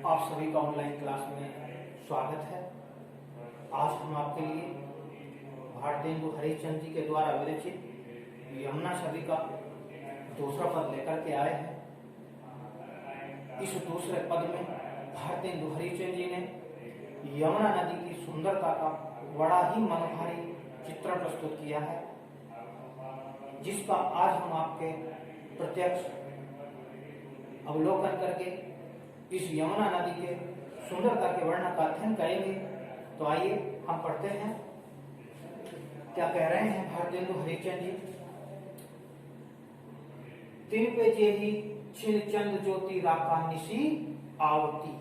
आप सभी का ऑनलाइन क्लास में स्वागत है। आज हम आपके लिए भारतेंदु हरिश्चंद्र जी के द्वारा विरचित यमुना छवि का दूसरा पद लेकर के आए हैं। इस दूसरे पद में भारतेंदु हरिश्चंद्र जी ने यमुना नदी की सुंदरता का बड़ा ही मनोहारी चित्रण प्रस्तुत किया है, जिसका आज हम आपके प्रत्यक्ष अवलोकन करके इस यमुना नदी के सुंदरता के वर्णन का अध्ययन करेंगे। तो आइए हम पढ़ते हैं, क्या कह रहे हैं भारतेंदु हरिश्चंद्र जी। तिन पे जेहि छिन चंद ज्योति राका निशी आवती।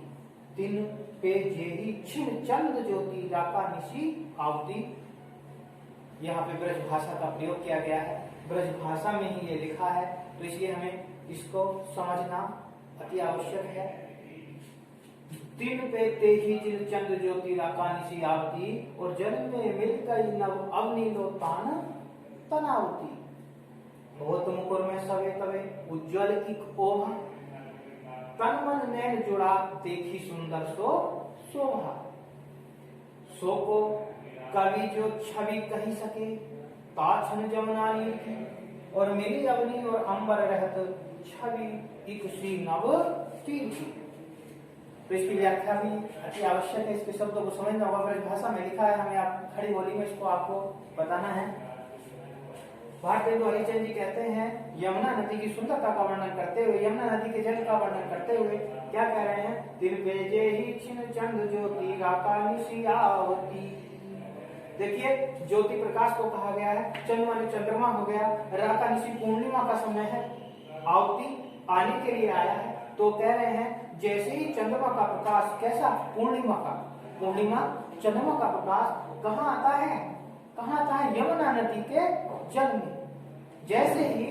तिन पे जेहि छिन चंद ज्योति राका निशी आवती। यहाँ पे ब्रज भाषा का प्रयोग किया गया है, ब्रज भाषा में ही ये लिखा है, तो इसलिए हमें इसको समझना अति आवश्यक है। तीन पे तेजी चिर चंद्र ज्योति राका निशी आवती, और जल में मिलकर नव अवनीलो तान तनावती। बहुत मुकुर में सवे तवे उज्ज्वल की ओभा, तन मन नैन जुड़ा देखी सुंदर सो शोभा। सो को कवि जो छवि कही सके, ताछन जमुना नील की, और मिली अवनी और अंबर रहत छवि एक श्री नव तीन की। तो इसकी व्याख्या भी अति आवश्यक है, इसके शब्दों को समझना होगा। ब्रज भाषा में लिखा है, हमें आप खड़ी बोली में इसको आपको बताना है। भारतेंदु हरिश्चंद्र जी कहते हैं यमुना नदी की सुंदरता का वर्णन करते हुए, यमुना नदी के जल का वर्णन करते हुए क्या कह रहे हैं। तिन पे जेहि छिन चंद ज्योति राका निशी आवती। देखिए, ज्योति प्रकाश को कहा गया है, चंद्रमा ने चंद्रमा हो गया, राका निशी पूर्णिमा का समय है, आवती आने के लिए आया है। तो कह रहे हैं जैसे ही चंद्रमा का प्रकाश, कैसा पूर्णिमा का, पूर्णिमा चंद्रमा का प्रकाश कहाँ आता है, कहाँ आता है, यमुना नदी के जल में। जैसे ही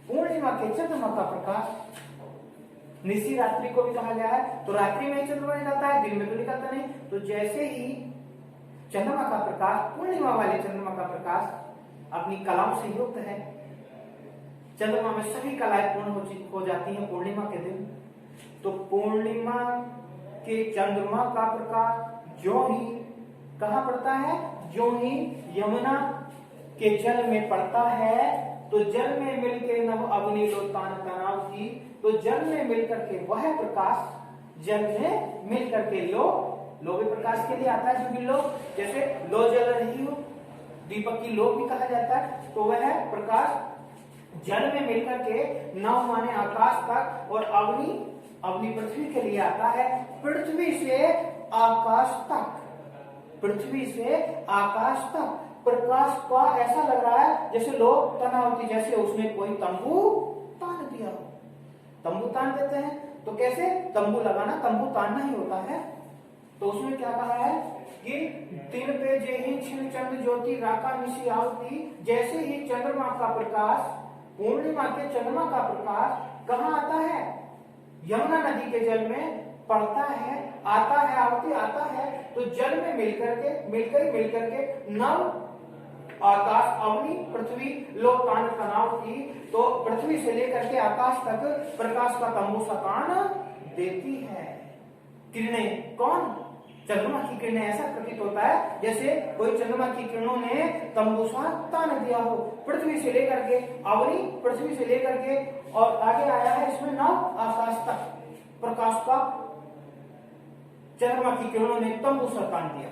पूर्णिमा के चंद्रमा का प्रकाश, निशी रात्रि को भी कहा गया है, तो रात्रि में चंद्रमा निकलता है, दिन में तो निकलता नहीं। तो जैसे ही चंद्रमा का प्रकाश, पूर्णिमा वाले चंद्रमा का प्रकाश अपनी कलाओं से युक्त है, चंद्रमा में सभी कलाएं पूर्ण हो जाती हैं पूर्णिमा के दिन। तो पूर्णिमा के चंद्रमा का प्रकाश जो ही कहाँ पड़ता है, जो ही यमुना के जल में पड़ता है, तो जल में मिलकर नव अवनी लो तान तनाव की। तो जल में मिलकर के वह प्रकाश, जल में मिलकर के लो भी प्रकाश के लिए आता है, क्योंकि लो जैसे लो जल रही हो, दीपक की लो भी कहा जाता है। तो वह प्रकाश जल में मिलकर के नव माने आकाश तक, और अवनी पृथ्वी के लिए आता है। पृथ्वी से आकाश तक, पृथ्वी से आकाश तक प्रकाश का ऐसा लग रहा है जैसे लोग तनावती, जैसे उसने कोई तंबू तान दिया हो। तंबू तान देते हैं तो कैसे, तंबू लगाना, तंबू तानना ही होता है। तो उसमें क्या कहा है कि दिन पे जेहि छिन चंद्र ज्योति राका निशी आवती। जैसे ही चंद्रमा का प्रकाश, पूर्णिमा के चंद्रमा का प्रकाश कहाँ आता है, यमुना नदी के जल में पड़ता है, आता है, आवती आता है। तो जल में मिलकर के नव आकाश अवनी पृथ्वी लो तान तनाव की। तो पृथ्वी से लेकर के आकाश तक प्रकाश का तंबू सा तान देती है। किरणें कौन, चंद्रमा की किरणें। ऐसा प्रतीत होता है जैसे कोई चंद्रमा की किरणों ने तंबू सा तान दिया हो, पृथ्वी से लेकर के अवनी, पृथ्वी से लेकर के, और आगे आया है इसमें नव आकाश तक प्रकाश का चंद्रमा की किरणों ने तंबू सा तान दिया।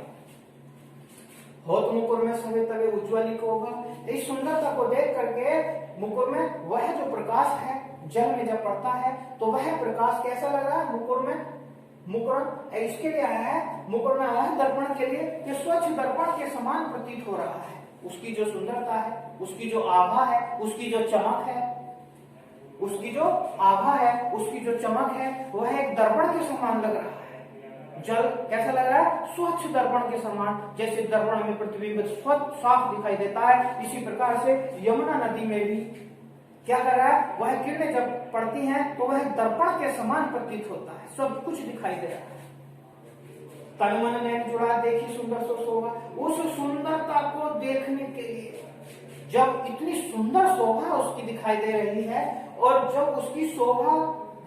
होत मुकुर में सवे तवे उज्ज्वली को होगा। इस सुंदरता को देख करके मुकुर में वह जो प्रकाश है, जल में जब पड़ता है तो वह प्रकाश कैसा लग रहा है, मुकुर में, मुकुर इसके लिए आया है, मुकुर में आया है दर्पण के लिए, कि स्वच्छ दर्पण के समान प्रतीत हो रहा है। उसकी जो सुंदरता है, उसकी जो आभा है, उसकी जो चमक है, उसकी जो आभा है, उसकी जो चमक है, वह एक दर्पण के समान लग रहा है। जल कैसा लग रहा है, स्वच्छ दर्पण के समान। जैसे दर्पण में पृथ्वी में स्वच्छ साफ दिखाई देता है, इसी प्रकार से यमुना नदी में भी क्या कर रहा है, वह किरणें जब पड़ती हैं तो वह दर्पण के समान प्रतीत होता है, सब कुछ दिखाई दे रहा है। तन मन नैन जुड़ा देखी सुंदर सो शोभा। उस सुंदरता को देखने के लिए, जब इतनी सुंदर शोभा उसकी दिखाई दे रही है, और जब उसकी शोभा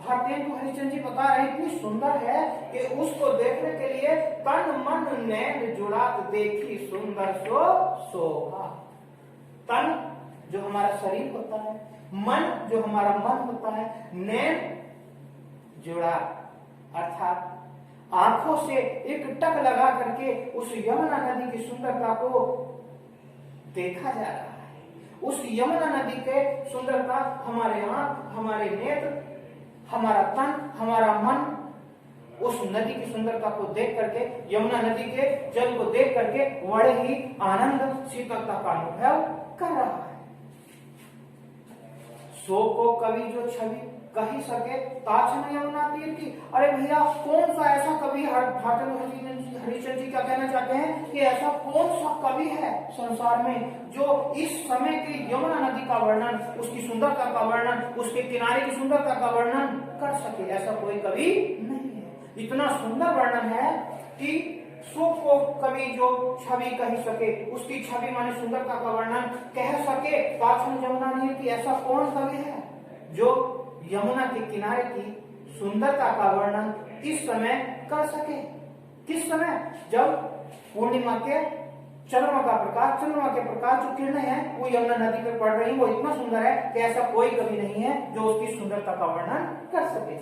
भारतेंदु हरिश्चंद्र जी बता रहे इतनी सुंदर है कि उसको देखने के लिए तन मन नैन जुड़ात देखी सुंदर सो शोभा। तन जो हमारा शरीर होता है, मन जो हमारा मन होता है, नैन जुड़ा अर्थात आंखों से एक टक लगा करके उस यमुना नदी की सुंदरता को देखा जा रहा है। उस यमुना नदी के सुंदरता हमारे आंख, हमारे नेत्र, हमारा तन, हमारा मन उस नदी की सुंदरता को देख करके, यमुना नदी के जल को देख करके बड़े ही आनंद शीतलता का अनुभव कर रहा है। सो को कवि जो छवि कही सके ताज यमुना तीर की। अरे भैया कौन सा ऐसा कवि है, हरिश्चंद्र जी क्या कहना चाहते हैं कि ऐसा कौन सा कवि है संसार में जो इस समय की यमुना नदी का वर्णन, उसकी सुंदरता का वर्णन, उसके किनारे की सुंदरता का वर्णन कर सके। ऐसा कोई कवि नहीं है। इतना सुंदर वर्णन है कि सो को कवि जो छवि कही सके, उसकी छवि माने सुंदरता का वर्णन कह सके ताज यमुना तीर की। ऐसा कौन कवि है जो यमुना के किनारे की सुंदरता का वर्णन इस समय कर सके? किस समय? जब पूर्णिमा के चंद्रमा का प्रकाश, चंद्रमा के प्रकाश जो किरणें हैं वो यमुना नदी पे पड़ रही, वो इतना सुंदर है कि ऐसा कोई कवि नहीं है जो उसकी सुंदरता का वर्णन कर सके।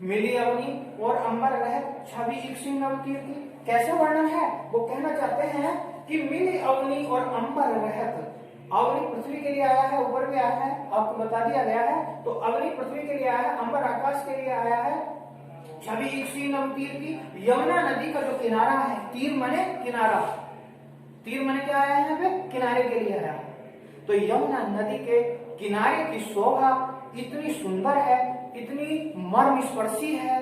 मिली अवनी और अंबर रहत छवि एक सिंह तीर की कैसे वर्णन है? वो कहना चाहते हैं कि मिली अवनी और अंबर रहत। अवनी पृथ्वी के लिए आया है, ऊपर भी आया है, आपको बता दिया गया है। तो अवनी पृथ्वी के लिए आया है, अंबर आकाश के लिए आया है। छवि एक सिंह तीर की यमुना नदी का जो किनारा है, तीर माने किनारा, तीर माने क्या आया है यहाँ पे? किनारे के लिए आया है। तो यमुना नदी के किनारे की शोभा इतनी सुंदर है, इतनी मर्मस्पर्शी है,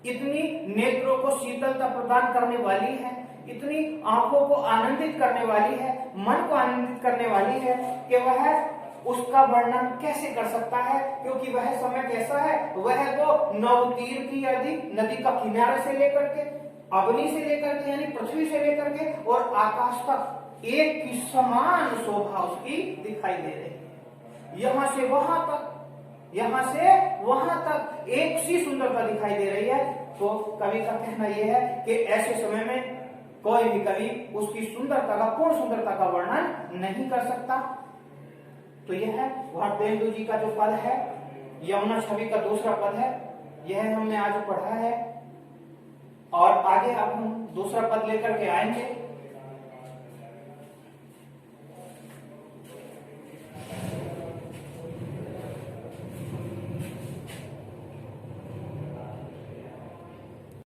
इतनी नेत्रों को शीतलता प्रदान करने वाली है, इतनी आंखों को आनंदित करने वाली है, मन को आनंदित करने वाली है कि वह उसका वर्णन कैसे कर सकता है, क्योंकि वह समय कैसा है? वह तो नवतीर की यदि नदी का किनारे से लेकर के, अग्नि से लेकर के यानी पृथ्वी से लेकर के और आकाश तक एक की समान शोभा उसकी दिखाई दे रही है। यहां से वहां तक, यहां से वहां तक एक सी सुंदरता दिखाई दे रही है। तो कवि का कहना यह है कि ऐसे समय में कोई भी कवि उसकी सुंदरता का, पूर्ण सुंदरता का वर्णन नहीं कर सकता। तो यह है भारतेंदु जी का जो पद है, यमुना छवि का दूसरा पद है, यह हमने आज पढ़ा है और आगे अब हम दूसरा पद लेकर के आएंगे।